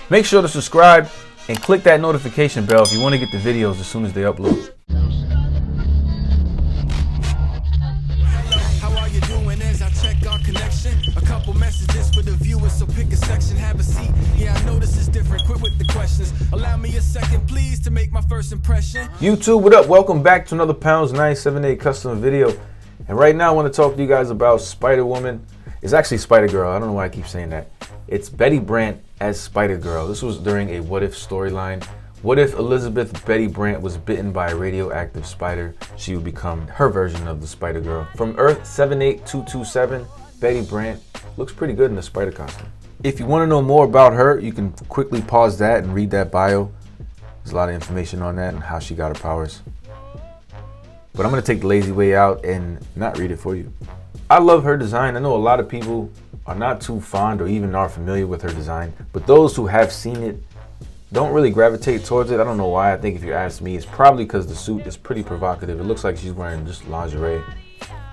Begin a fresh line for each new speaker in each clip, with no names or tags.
Make sure to subscribe and click that notification bell if you want to get the videos as soon as they upload.
How are you doing as I check our connection? A couple messages for the viewers, so pick a section, have a seat. Yeah, I know this is different, quit with the questions. Allow me a second, please, to make my first impression.
YouTube, what up? Welcome back to another Pounds 978 custom video. And right now I want to talk to you guys about Spider-Woman. It's actually Spider-Girl. I don't know why I keep saying that. It's Betty Brant as Spider-Girl. This was during a what if storyline. What if Elizabeth Betty Brant was bitten by a radioactive spider? She would become her version of the Spider-Girl. From Earth 78227, Betty Brant looks pretty good in the spider costume. If you want to know more about her, you can quickly pause that and read that bio. There's a lot of information on that and how she got her powers. But I'm going to take the lazy way out and not read it for you. I love her design. I know a lot of people are not too fond or even are familiar with her design, but those who have seen it don't really gravitate towards it. I don't know why. I think if you ask me, it's probably because the suit is pretty provocative. It looks like she's wearing just lingerie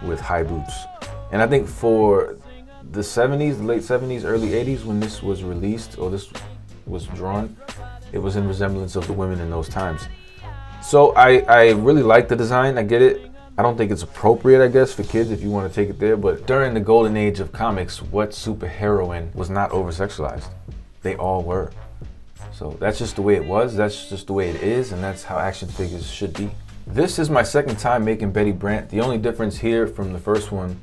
with high boots. And I think for the 70s, the late 70s, early 80s, when this was released or this was drawn, it was in resemblance of the women in those times. So I really like the design. I get it. I don't think it's appropriate, I guess, for kids if you want to take it there. But during the golden age of comics, what superheroine was not over-sexualized? They all were. So that's just the way it was. That's just the way it is. And that's how action figures should be. This is my second time making Betty Brant. The only difference here from the first one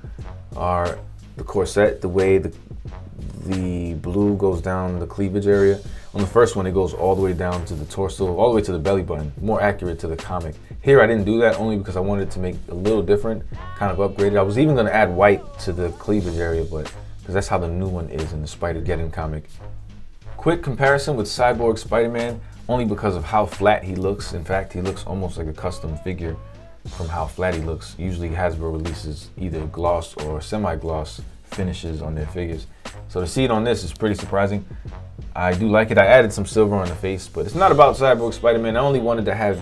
are the corset, the way the blue goes down the cleavage area. On the first one, it goes all the way down to the torso, all the way to the belly button, more accurate to the comic. Here, I didn't do that only because I wanted to make it a little different, kind of upgraded. I was even going to add white to the cleavage area, but because that's how the new one is in the Spider-Geddon comic. Quick comparison with Cyborg Spider-Man, only because of how flat he looks. In fact, he looks almost like a custom figure from how flat he looks. Usually Hasbro releases either gloss or semi-gloss finishes on their figures. So to see it on this is pretty surprising. I do like it. I added some silver on the face, but it's not about Cyborg Spider-Man. I only wanted to have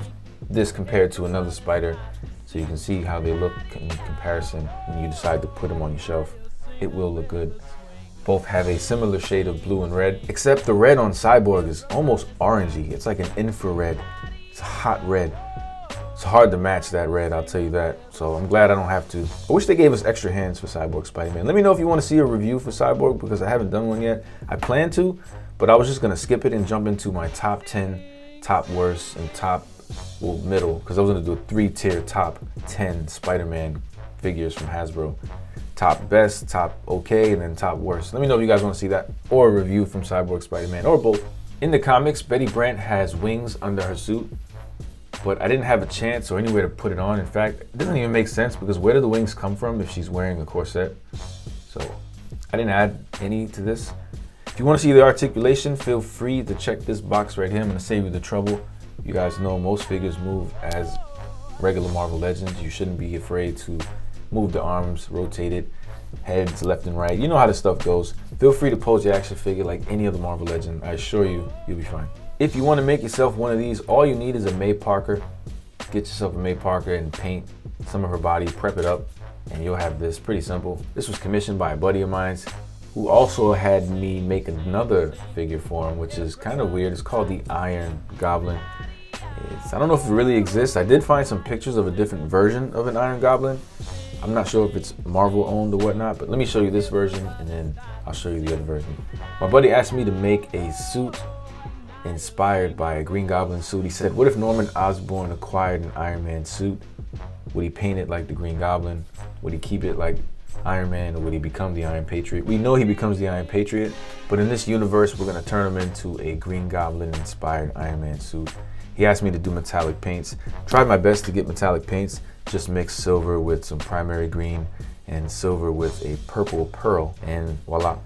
this compared to another spider so you can see how they look in comparison when you decide to put them on your shelf. It will look good. Both have a similar shade of blue and red, except the red on Cyborg is almost orangey. It's like an infrared. It's a hot red. It's hard to match that red, I'll tell you that. So I'm glad I don't have to. I wish they gave us extra hands for Cyborg Spider-Man. Let me know if you want to see a review for Cyborg because I haven't done one yet. I plan to, but I was just going to skip it and jump into my top 10, top worst, and top, well, middle, because I was going to do a 3-tier top 10 Spider-Man figures from Hasbro. Top best, top okay, and then top worst. Let me know if you guys want to see that, or a review from Cyborg Spider-Man, or both. In the comics, Betty Brant has wings under her suit, but I didn't have a chance or anywhere to put it on. In fact, it doesn't even make sense because where do the wings come from if she's wearing a corset? So I didn't add any to this. If you want to see the articulation, feel free to check this box right here. I'm going to save you the trouble. You guys know most figures move as regular Marvel Legends. You shouldn't be afraid to move the arms, rotate it, heads left and right. You know how this stuff goes. Feel free to pose your action figure like any other Marvel Legend. I assure you, you'll be fine. If you want to make yourself one of these, all you need is a May Parker. Get yourself a May Parker and paint some of her body, prep it up, and you'll have this. Pretty simple. This was commissioned by a buddy of mine who also had me make another figure for him, which is kind of weird. It's called the Iron Goblin. I don't know if it really exists. I did find some pictures of a different version of an Iron Goblin. I'm not sure if it's Marvel owned or whatnot, but let me show you this version and then I'll show you the other version. My buddy asked me to make a suit inspired by a Green Goblin suit. He said, what if Norman Osborn acquired an Iron Man suit? Would he paint it like the Green Goblin? Would he keep it like Iron Man, or would he become the Iron Patriot? We know he becomes the Iron Patriot, but in this universe, we're gonna turn him into a Green Goblin inspired Iron Man suit. He asked me to do metallic paints. Tried my best to get metallic paints, just mix silver with some primary green and silver with a purple pearl, and voila.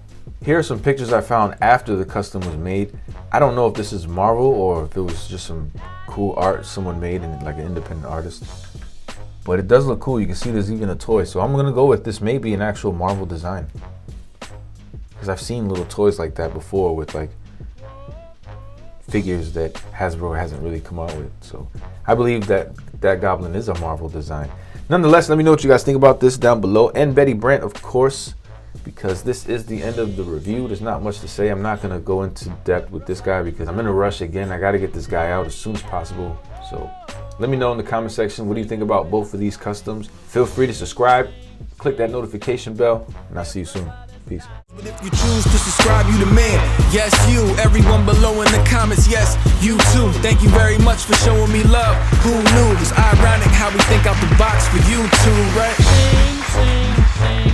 Here are some pictures I found after the custom was made. I don't know if this is Marvel or if it was just some cool art someone made and like an independent artist. But it does look cool. You can see there's even a toy. So I'm gonna go with this may be an actual Marvel design. Because I've seen little toys like that before with like figures that Hasbro hasn't really come out with. So I believe that that Goblin is a Marvel design. Nonetheless, let me know what you guys think about this down below. And Betty Brant, of course, because this is the end of the review. There's not much to say. I'm not gonna go into depth with this guy because I'm in a rush again. I gotta get this guy out as soon as possible. So let me know in the comment section, what do you think about both of these customs? Feel free to subscribe, click that notification bell, and I'll see you soon. Peace.
But if you choose to subscribe, you the man. Yes, you. Everyone below in the comments, yes, you too. Thank you very much for showing me love. Who knew? It's ironic how we think out the box for you too, right?
Sing, sing, sing.